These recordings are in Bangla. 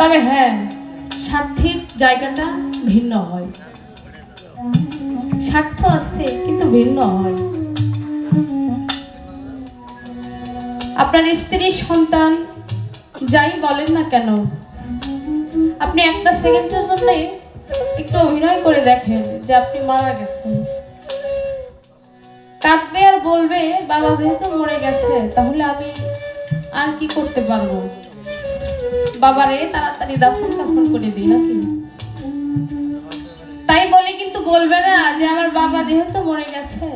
তবে হ্যাঁ, স্বার্থের জায়গাটা ভিন্ন হয়। স্বার্থ আছে কিন্তু ভিন্ন হয়। আপনার স্ত্রী, সন্তান যাই বলেন না কেন, আপনি একটা সেকেন্ডের জন্য একটু অভিনয় করে দেখেন যে আপনি মারা গেছেন। কাঁদবে আর বলবে, বাবা যেহেতু মরে গেছে তাহলে আমি আর কি করতে পারবো, বাবারে তাড়াতাড়ি দাফন করে দিই নাকি। তাই বলে কিন্তু বলবে না যে আমার বাবা যেহেতু মরে গেছে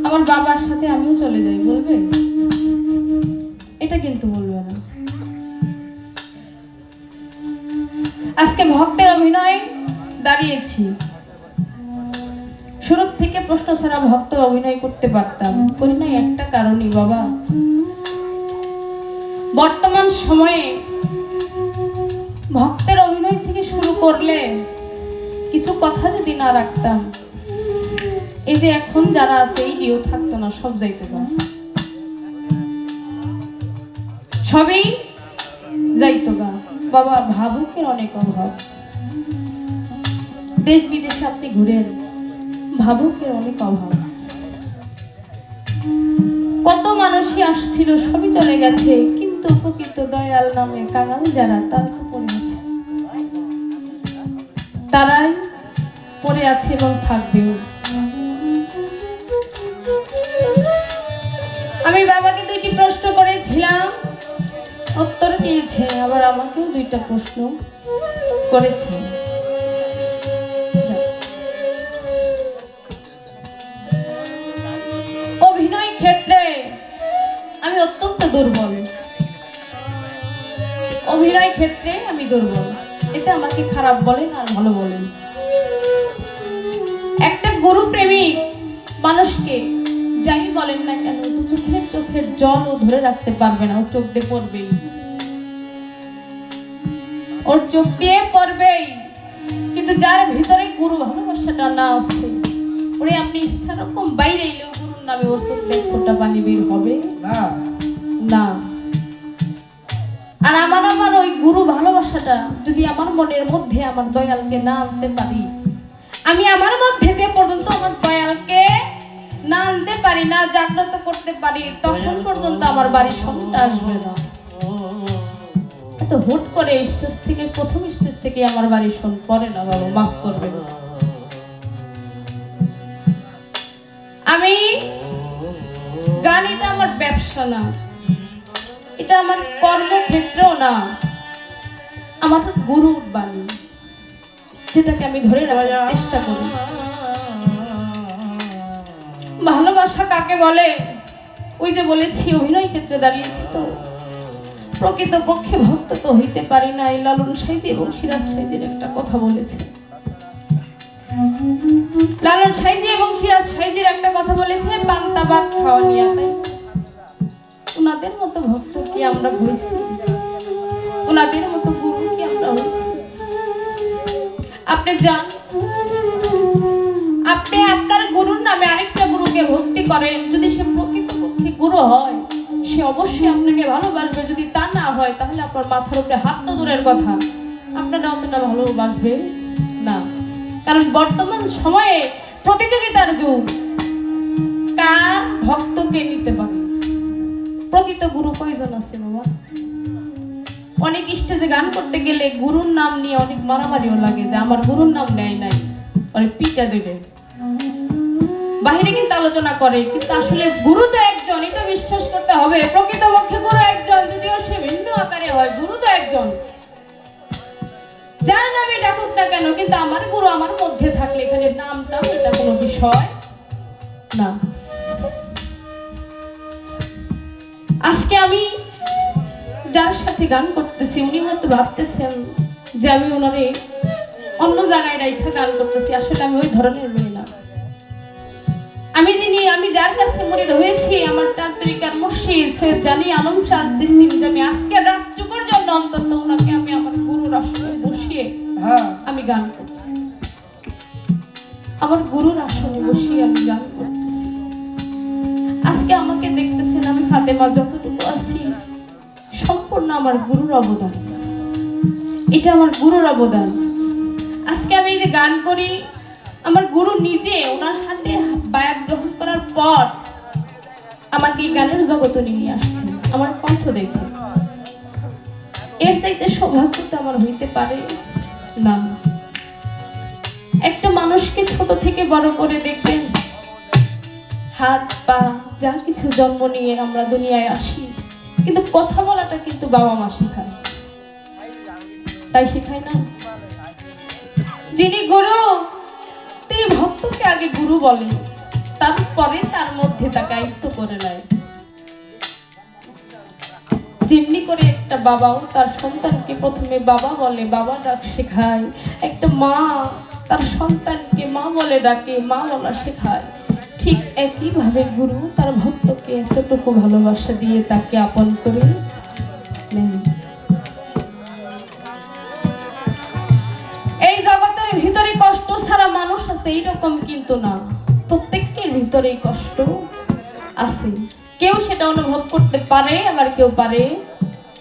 আমার বাবার সাথে আমিও চলে যাই, বলবে? এটা কিন্তু বলবে না। আজকে ভক্তের অভিনয় দাঁড়িয়েছি, শুরু থেকে প্রশ্ন ছাড়া ভক্ত অভিনয় করতে পারতাম, করি নাই একটা কারণই বাবা, বর্তমান সময়ে ভক্তের অভিনয় থেকে শুরু করলে কিছু কথা যদি না রাখতাম, এই যে এখন যারা আছে এই দিও থাকতো না, সব যাইতো না, সবই যাইতো গা। বাবা, ভাবুকের অনেক অভাব, দেশ বিদেশে আপনি ঘুরেন, ভাবুকের অনেক অভাব। কত মানুষই আসছিল, সবই চলে গেছে, কিন্তু প্রকৃত দয়াল নামে কাঙাল যারা, তারা তো পড়ে আছে, তারাই পড়ে আছে এবং থাকবেও। আমি বাবাকে 2টি প্রশ্ন করেছিলাম, উত্তর দিয়েছে, আবার আমাকেও 2টা প্রশ্ন করেছে। অভিনয় ক্ষেত্রে আমি অত্যন্ত দুর্বল, অভিনয় ক্ষেত্রে আমি দুর্বল, এতে আমাকে খারাপ বলেন আর ভালো বলেন। একটা গুরু প্রেমিক মানুষকে যাই বলেন না কেন, চোখের জল ও ধরে রাখতে পারবে না, ওর চোখ দিয়ে পড়বেই, ওর চোখ দিয়ে পড়বেই। কিন্তু যার ভিতরে গুরু ভালোবাসাটা না আছে, ওরে আপনি সেরকম বাইরে এলেও গুরুর নামে ওর চোখ দিয়ে ফোঁটা পানি বের হবে না। আর আমার ওই গুরু ভালোবাসাটা যদি আমার মনের মধ্যে আমার দয়ালকে না আনতে পারি, আমি আমার মধ্যে যে পর্যন্ত আমার দয়ালকে না আনতে পারি, না জাগ্রত করতে পারি, তখন পর্যন্ত আমার বাড়ির সবটা আসবে না। তো হুট করে স্টেজ থেকে, প্রথম স্টেজ থেকে আমার বাড়ি শোন পড়ে না বাবা, মাফ করবেন। আমি গান, এটা আমার ব্যবসা না, এটা আমার কর্মক্ষেত্রেও না, আমার গুরুর বাণী, যেটাকে আমি ধরে রাখার চেষ্টা করি। ভালোবাসা কাকে বলে? ওই যে বলেছি অভিনয় ক্ষেত্রে দাঁড়িয়েছি, তো প্রকৃত পক্ষে ভক্ত তো হইতে পারি না। এই লালন সাইজি এবং সিরাজ সাইজির একটা কথা বলেছে, লালন সাইজি এবং সিরাজ সাইজির একটা কথা বলেছে, পান্তা ভাত খাওয়া নিয়ে। তাই ওনাদের মতো ভক্ত কি আমরা হইছি? ওনাদের মতো গুরু কি আমরা হইছি? আপনি যান, আপনি আপনার গুরুর নামে আরেকটা গুরুকে ভক্তি করেন, যদি সে প্রকৃতপক্ষে গুরু হয় সে অবশ্যই আপনাকে ভালোবাসবে, যদি তা না হয় তাহলে আপনার মাথার উপরে হাত তো দূরের কথা, আপনারা অতটা ভালোবাসবে না। কারণ বর্তমান সময়ে প্রতিযোগিতার যুগ, কার ভক্তকে নিতে পারে। প্রকৃত গুরু কয়জন আছে বাবা? অনেক স্টেজে গান করতে গেলে গুরুর নাম নিয়ে অনেক মারামারিও লাগে, যে আমার গুরুর নাম নেয় নাই, অনেক পিটা দেবে, বাহিরে কিন্তু আলোচনা করে, কিন্তু আসলে গুরু তো একজন, এটা বিশ্বাস করতে হবে। প্রকৃতপক্ষে গুরু একজন, যদিও সে ভিন্ন আকারে হয়, গুরু তো একজন, যার নামে ডাকুক না কেন, কিন্তু আমার গুরু আমার মধ্যে থাকলে এখানে নামটা এটা কোনো বিষয় না। আজকে আমি যার সাথে গান করতেছি, উনি হয়তো ভাবতেছেন যে আমি ওনারে অন্য জায়গায় রাইখা গান করতেছি, আসলে আমি ওই ধরনের মেয়ে না। আমি যার কাছে মুরিদ হয়েছি, আমার চার তরিকার মুর্শিদ সৈয়দ জানি আলম শাহ চিশতি, আমি আজকে রাতটুকুর জন্য অন্তত ওনাকে আমি আমার গুরুর আসনে বসিয়ে আমি গান করছি, আমার গুরুর আসনে বসিয়ে আমি গান করতেছি। আজকে আমাকে দেখতেছেন, আমি ফাতেমা যতটুকু আছি সম্পূর্ণ আমার গুরুর অবদান। এটা আমার গুরুর অবদান। আজকে আমি এই যে গান করি, আমার গুরু নিজে ওনার হাতে বায়াত গ্রহণ করার পর আমাকে এই গানের জগতে নিয়ে আসছে আমার কণ্ঠ দেখে। এর চাইতে সৌভাগ্য তো আমার হইতে পারে না। একটা মানুষকে ছোট থেকে বড় করে দেখবেন, হাত পা যা কিছু জন্ম নিয়ে আমরা দুনিয়ায় আসি, কিন্তু কথা বলাটা কিন্তু বাবা মা শেখায়, তাই শেখায় না? যিনি গুরু তিনি ভক্তকে আগে গুরু বলেন, তারপরে তার মধ্যে তাকে আয়ত্ত করে নেয়। যেমনি করে একটা বাবাও তার সন্তানকে প্রথমে বাবা বলে, বাবা ডাক শেখায়, একটা মা তার সন্তানকে মা বলে ডাকে, মা বলা শেখায়, ঠিক একইভাবে গুরু তার ভক্তকে এতটুকু ভালোবাসা দিয়ে তাকে আপন করে নেন। এই জগতের ভিতরে কষ্ট ছাড়া মানুষ আছে এইরকম কিন্তু না, প্রত্যেকের ভিতরেই কষ্ট আছে। কেউ সেটা অনুভব করতে পারে, আবার কেউ পারে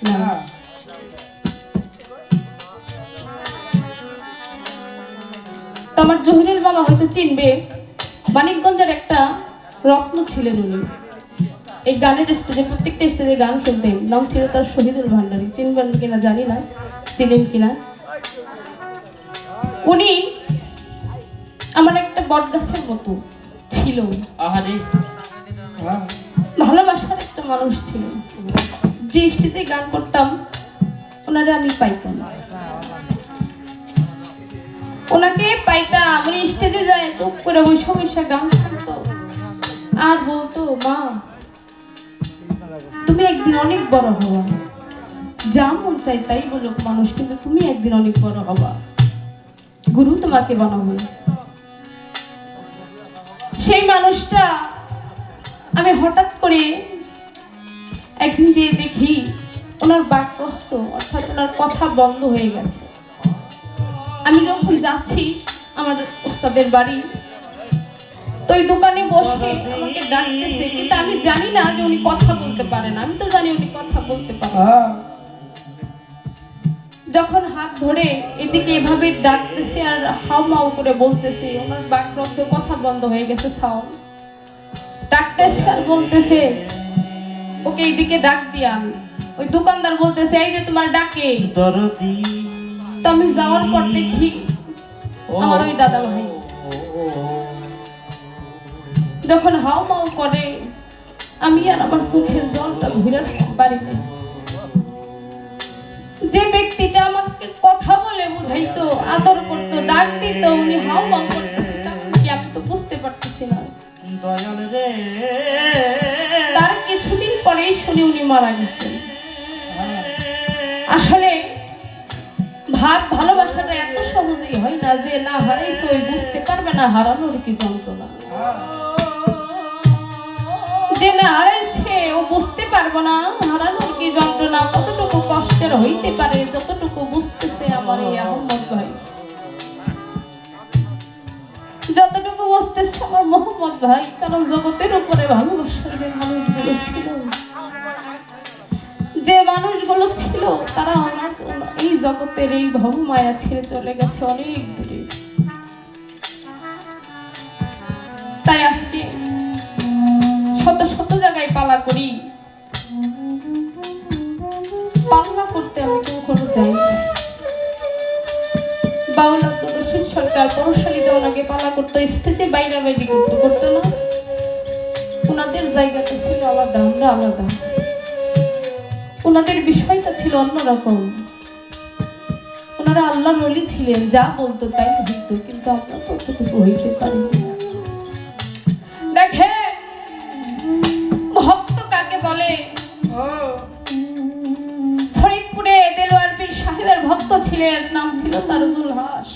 না। তো আমার জহিরুল বাবা হয়তো চিনবে, মানিকগঞ্জের একটা রত্ন ছিলেন উনি। এই গানের স্টেজে, প্রত্যেকটা স্টেজে গান শুনতেন। নাম ছিল তার শহীদুল ভান্ডারী। চিনবেন কিনা জানি না, চিনেন কিনা। উনি আমার একটা বট গাছের মতো ছিল, ভালোবাসার একটা মানুষ ছিল। যে স্টেজে গান করতাম ওনারে আমি পাইতাম, ওনাকে পাইতাম। উনি স্টেজে যায় চুপ করে বসে বসে গান শুনতো আর বলতো, মা তুমি একদিন অনেক বড় হবা, যা মন চাই তাই বলুক মানুষ, কিন্তু তুমি একদিন অনেক বড় হবা, গুরু তোমাকে বানাবে। সেই মানুষটা আমি হঠাৎ করে একদিন যে দেখি ওনার বাকপ্রস্ত, অর্থাৎ ওনার কথা বন্ধ হয়ে গেছে। আমি যখন যাচ্ছি আমার ওস্তাদের বাড়ি, তো ওই দোকানে বসে আমাকে ডাকতেছে, কিন্তু আমি জানি না যে উনি কথা বলতে পারেন। আমি তো জানি উনি কথা বলতে পারেন। যখন হাত ধরে এদিকে এভাবে ডাকতেছে আর হাউ মাউ করে বলতেছে, ওনার বাকরুদ্ধ কথা বন্ধ হয়ে গেছে, সাউন্ড ডাকতেছে আর বলতেছে, ওকে এইদিকে ডাক দিয়ান। ওই দোকানদার বলতেছে, এই যে তোমার ডাকে। তো আমি যাওয়ার পর দেখি আমার ওই দাদা ভাই যখন হাউ মাউ করে, আমি আর আমার চোখের জলটা ধরে রাখতে পারি না। যে ব্যক্তিটা আমাকে কথা বলে বুঝাইতো, আদর করতো, ডাক দিত, উনি হাউ মাউ করতেছে, কারণ কি আমি তো বুঝতে পারতেছি না। তার কিছুদিন পরেই শুনি উনি মারা গেছেন। আসলে ভালোবাসাটা এত সহজেই হয় না, যে না হারাইছে ওই বুঝতে পারবে না হারানোর কি যন্ত্রণা, যে না হারাইছে ও বুঝতে পারবো না হারানোর কি যন্ত্রণা, কতটুকু কষ্টের হইতে পারে, যতটুকু বুঝতেছে আমার এই আহমদ ভাই, যতটুকু বুঝতেছে আমার মোহাম্মদ ভাই। কারণ জগতের উপরে ভালোবাসার যে মানুষগুলো ছিল, যে মানুষগুলো ছিল, তারা আমার এই জগতের এই ভবমায়া ছেড়ে চলে গেছে অনেক দূরে। তাই আজকে শত শত জায়গায় পালা করি, পাল্লা করতে আমি কখনো যাই না। বাউল আব্দুল রশিদ সরকার পৌরশালীতে ওনাকে পালা করতো, স্টেজে বাইরে বাইরে করতো না। ওনাদের জায়গাটা ছিল আলাদা, আমরা আলাদা। ওনাদের বিষয়টা ছিল অন্যরকম। ওনারা আল্লাহর ওলি ছিলেন, যা বলতো তাই হইতো, কিন্তু আমরা তো অতটুকু হইতে পারি না। দেখে ভক্ত কাকে বলে? ফরিদপুরে দেলোয়ার পীর সাহেবের ভক্ত ছিলেন, নাম ছিল তার জুলহাস।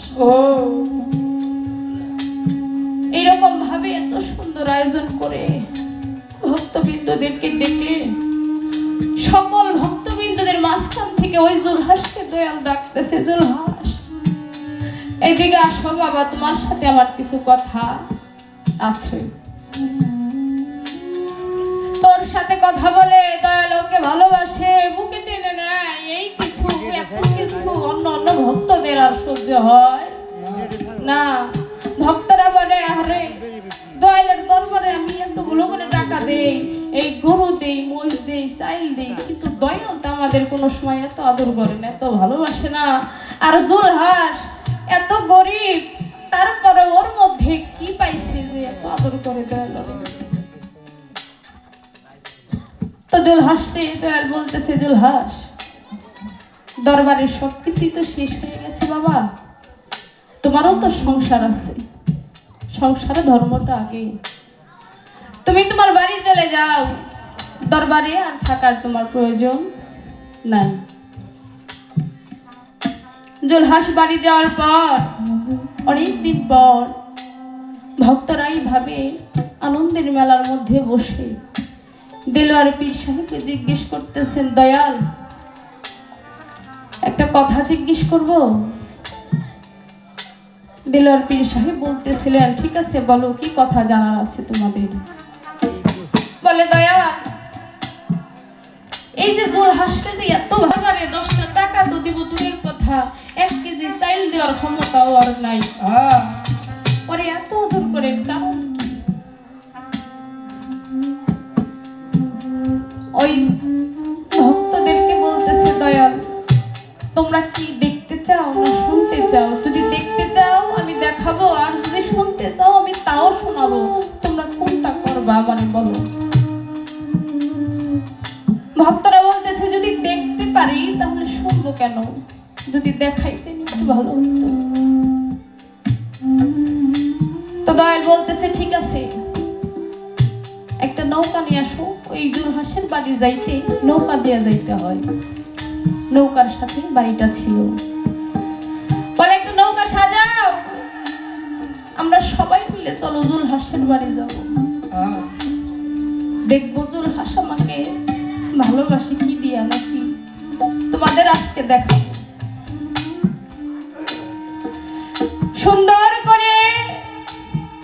এইরকম ভাবে এত সুন্দর আয়োজন করে ভক্তবৃন্দদেরকে ডেকে, সকল ভক্তবৃন্দদের মাঝখান থেকে ওই জুলহাসকে দয়াল ডাকতেছে, জুলহাস এদিকে আসো বাবা, তোমার সাথে আমার কিছু কথা আছে। তোর সাথে কথা বলে দয়াল ওকে ভালোবাসে, বুকে টেনে নেয়, এই কিছু কিছু অন্য অন্য ভক্তদের আর সহ্য হয় না। ভক্তরা বলে আরে দয়ালের দরবারে আমি এতগুলো করে টাকা দেই, এই গরু দেই, মহিষ দেই, চাইল দেই, কিন্তু দয়াল তো আমাদের কোনো সময় এত আদর করে না, এত ভালোবাসে না। আর জুলহাস এত গরিব, তারপরে ওর মধ্যে কি পাইছে যে এত আদর করে দয়াল? তো জুলহাসকে দয়াল বলতেছে, জুলহাস দরবারের সবকিছুই তো শেষ হয়ে গেছে বাবা, তোমারও তো সংসার আছে, সংসারে ধর্মটা আগে, তুমি তোমার বাড়ি চলে যাও, দরবারে আর থাকার তোমার প্রয়োজন নাই। জুলহাস বাড়ি যাওয়ার পর অনেকদিন পর ভক্তরাই ভাবে আনন্দের মেলার মধ্যে বসে দেলোয়ার পীর সাহেবকে জিজ্ঞেস করতেছেন, দয়াল একটা কথা জিজ্ঞেস করব? দেলোয়ার পীর সাহেব বলতেছিলেন, ঠিক আছে বলো, কি কথা জানার আছে তোমাদের? বলে, দয়াল এই যে জুলহাসকে যে এত ভাবে 10টা টাকা তো দিব দূরের কথা, 1 কেজি চাইল দেওয়ার ক্ষমতাও আর নাই, পরে এত আদর করেন কারণ কি? ওই ভক্তদেরকে বলতেছে, দয়াল তোমরা কি দেখতে চাও না শুনতে চাও? যদি দেখতে চাও আমি দেখাবো, আর যদি শুনতে চাও আমি তাও শোনাবো, তোমরা কোনটা করবা মানে বলো? ভক্তরা বলতেছে, যদি দেখতে পারি তাহলে শুনবো কেন, যদি দেখাইতে নিতে ভালো হতো। তো দয়াল বলতেছে, ঠিক আছে একটা নৌকা নিয়ে আসো, ওই জুলহাসের বাড়ি যাইতে নৌকা দিয়ে যাইতে হয়, নৌকার সাথে বাড়িটা ছিল। বলে, একটা নৌকা সাজাও, আমরা সবাই মিলে চলো জুলহাসের বাড়ি যাবো, দেখবো জুলহাস আমাকে ভালোবাসে কি দিয়া নাকি, তোমাদের আজকে দেখা। সুন্দর করে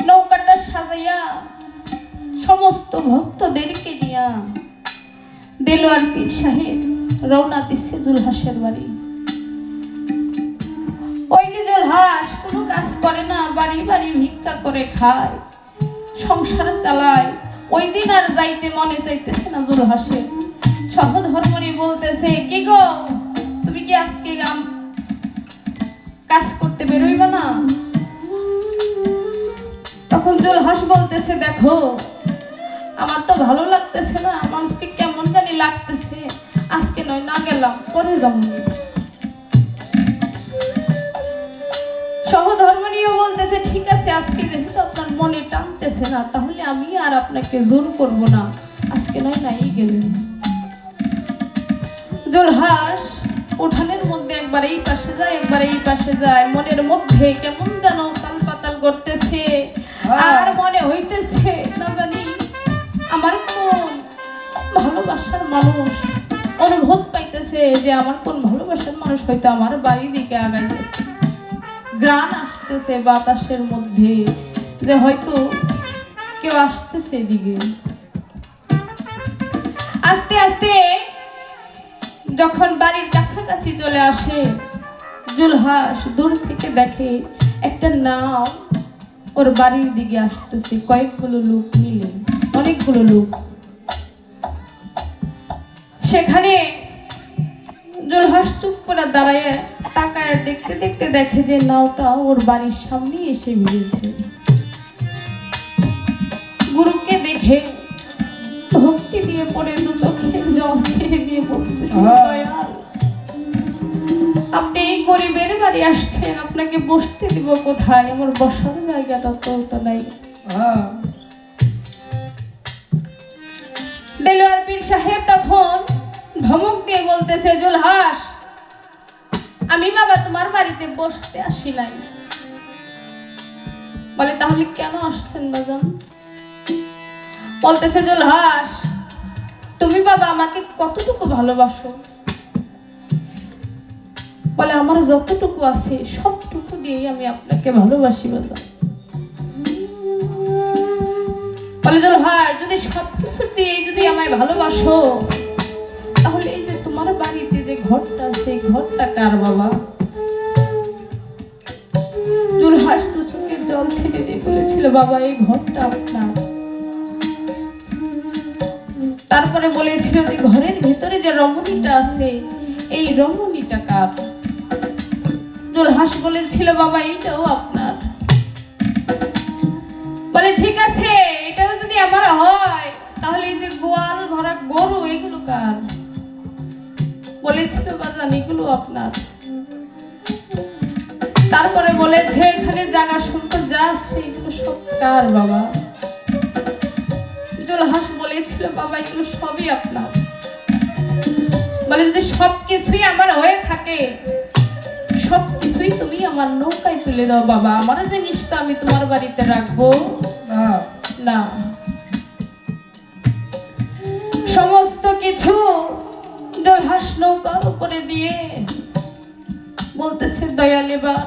নৌকাটা সাজাইয়া সমস্ত ভক্তদেরকে নিয়া দেলোয়ার পীর সাহেব রওনা দিচ্ছে জুলহাসের বাড়ি। ওই যে জুলহাস কোনো কাজ করে না, বাড়ি বাড়ি ভিক্ষা করে খায়, সংসার চালায়। ওই দিন আর যাইতে মনে চাইতেছে না জুলহাসের। সহধর্মণি বলতেছে, কি গো তুমি কি আজকে কাজ করতে বেরোইবা না? তখন জুলহাস বলতেছে, দেখো আমার তো ভালো লাগতেছে না, মানুষকে কেমন জানি লাগতেছে, আজকে নয় না গেলাম, পরে যাবো। সহধর্মণীও বলতেছে, ঠিক আছে আজকে যেহেতু আপনার মনে টানতেছে না, তাহলে আমি আর আপনাকে জোর করব না, আজকে নয় নাই গেলেন। জুলহাস উঠানের মধ্যে একবার এই পাশে যায় একবার এই পাশে যায়, মনের মধ্যে কেমন যেন তাল পাতাল করতেছে, আর মনে হইতেছে না জানি আমার কোন ভালোবাসার মানুষ, অনুভব পাইতেছে যে আমার কোন ভালোবাসার মানুষ হয়তো আমার বাড়ির দিকে আগাইতেছে, গ্রান আসতেছে বাতাসের মধ্যে যে হয়তো কেউ আসতেছে এদিকে। আস্তে আস্তে যখন বাড়ির কাছাকাছি চলে আসে, জুলহাস দূর থেকে দেখে একটা নাও ওর বাড়ির দিকে আসতেছে, কয়েকগুলো লোক মিলে, অনেকগুলো লোক। সেখানে জুলহাস চুপ করে দাঁড়ায় তাকায় দেখতে দেখতে দেখে যে নাওটা ওর বাড়ির সামনে এসে ভিড়েছে। গুরুকে দেখে ভক্তি দিয়ে পড়ে দু চোখে জল ছেড়ে দিয়ে বলতেছে, দয়াল আপনি এই গরিবের বাড়ি আসছেন, আপনাকে বসতে দিব কোথায়? আমার বসার জায়গাটা তো নাই। দেলোয়ার পীর সাহেব তখন ধমক দিয়ে বলতেছে, জুলহাস আমি বাবা তোমার বাড়িতে বসতে আসি নাই। বলে, তাহলে কেন আসছেন বাজান? বলতেছে, জুলহাস তুমি বাবা আমাকে কতটুকু ভালোবাসো? বলে, আমার যতটুকু আছে সবটুকু দিয়ে আমি আপনাকে ভালোবাসি বাজান। বলে, জুলহাস যদি সবকিছু দিয়ে যদি আমায় ভালোবাসো, তাহলে এই যে তোমার বাড়িতে যে ঘরটা আছে, ঘরটা কার বাবা? জুলহাস দু চোখের জল ছেড়ে দিয়ে বলেছিল, বাবা এই ঘরটা আপনার। তারপরে বলেছিল যে ঘরের ভিতরে যে রমণীটা আছে এই রমণীটা কার? জুলহাস বলেছিল, বাবা এইটাও আপনার। বলে ঠিক আছে, এটাও যদি আমার হয় তাহলে এই যে গোয়াল ভরা গরু এগুলো কার? বলেছিল, বাজান এগুলো আপনার। তারপরে বলেছে, এখানে জায়গা সম্পদ যা আছে এগুলো সব কার বাবা? জুলহাস বলেছিল, বাবা এগুলো সবই আপনার। বলে যদি সবকিছুই আমার হয়ে থাকে, সবকিছুই তুমি আমার নৌকায় তুলে দাও বাবা, আমার জিনিসটা আমি তোমার বাড়িতে রাখবো না। সমস্ত কিছু জুলহাস নৌকার উপরে দিয়ে বলতেছে, দয়াল এবার,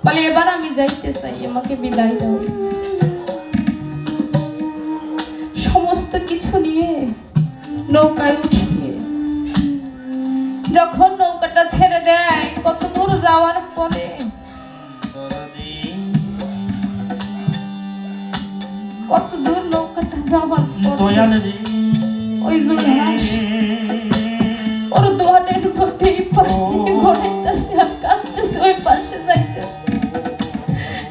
বলে এবার আমি যাইতে চাই, আমাকে বিদায় দাও। সমস্ত কিছু নিয়ে নৌকায় উঠিয়ে যখন নৌকাটা ছেড়ে দেয়, কত দূর যাওয়ার পরে কত দূর নৌকাটা যাওয়ার পরে ওই জুলহাস ওর দোয়ানের মধ্যে এই পাশ থেকে ঘোরাইতেছে আর কাঁদতেছে, ওই পাশে যাইতেছে,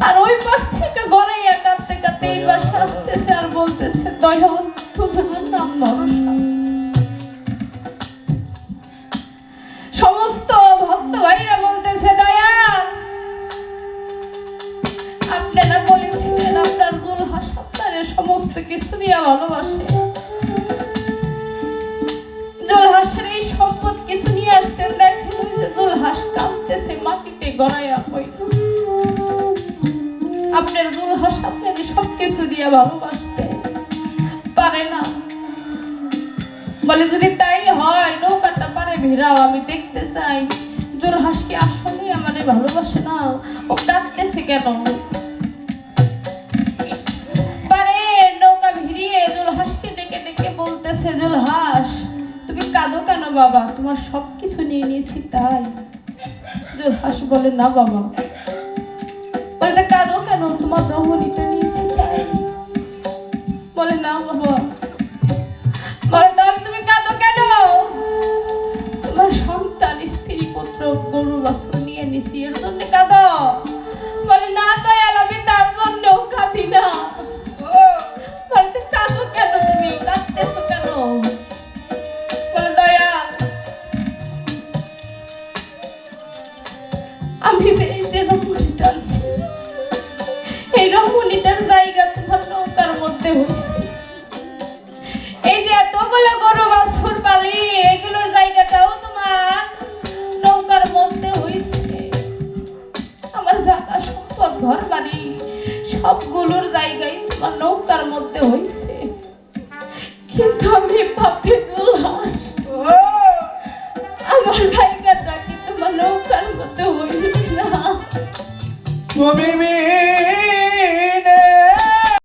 আর ওই পাশ থেকে ঘোরাইয়া কাঁদতে কাঁদতে এই পাশে আসতেছে আর বলতেছে, দয়াল তোমার নাম ভরসা। সমস্ত ভক্ত ভাইরা বলতেছে, দয়াল আপনারা বলেছিলেন আপনার জুলহাস আপনারে সমস্ত কিছু দিয়ে ভালোবাসে, জুলহাসের এই সম্পদ কিছু নিয়ে আসছেন, দেখেন ওই যে জুলহাস কাঁদতেছে মাটিতে গড়াইয়া পড়ে। আপনার জুলহাস আপনাকে সবকিছু দিয়ে ভালোবাসতে পারে না। বলে যদি তাই হয় নৌকাটা পারে ভিড়াও, আমি দেখতে চাই জুলহাস কি আসলে আমারে ভালোবাসে না, ও কাঁদতেছে কেন? পারে নৌকা ভিড়িয়ে জুলহাসকে ডেকে ডেকে বলতেছে, জুলহাস তুমি কাঁদো কেন বাবা, তোমার সবকিছু নিয়ে নিয়েছি তাই? জুলহাস বলে, না বাবা। বলে কাঁদো কেন, তোমার রমণীটা নিয়েছি তাই? বলে না বাবা। বলে তাহলে তুমি কাঁদো কেন? তোমার সন্তান স্ত্রী পুত্র গরু বাছুর নিয়ে নিছি, এর জন্য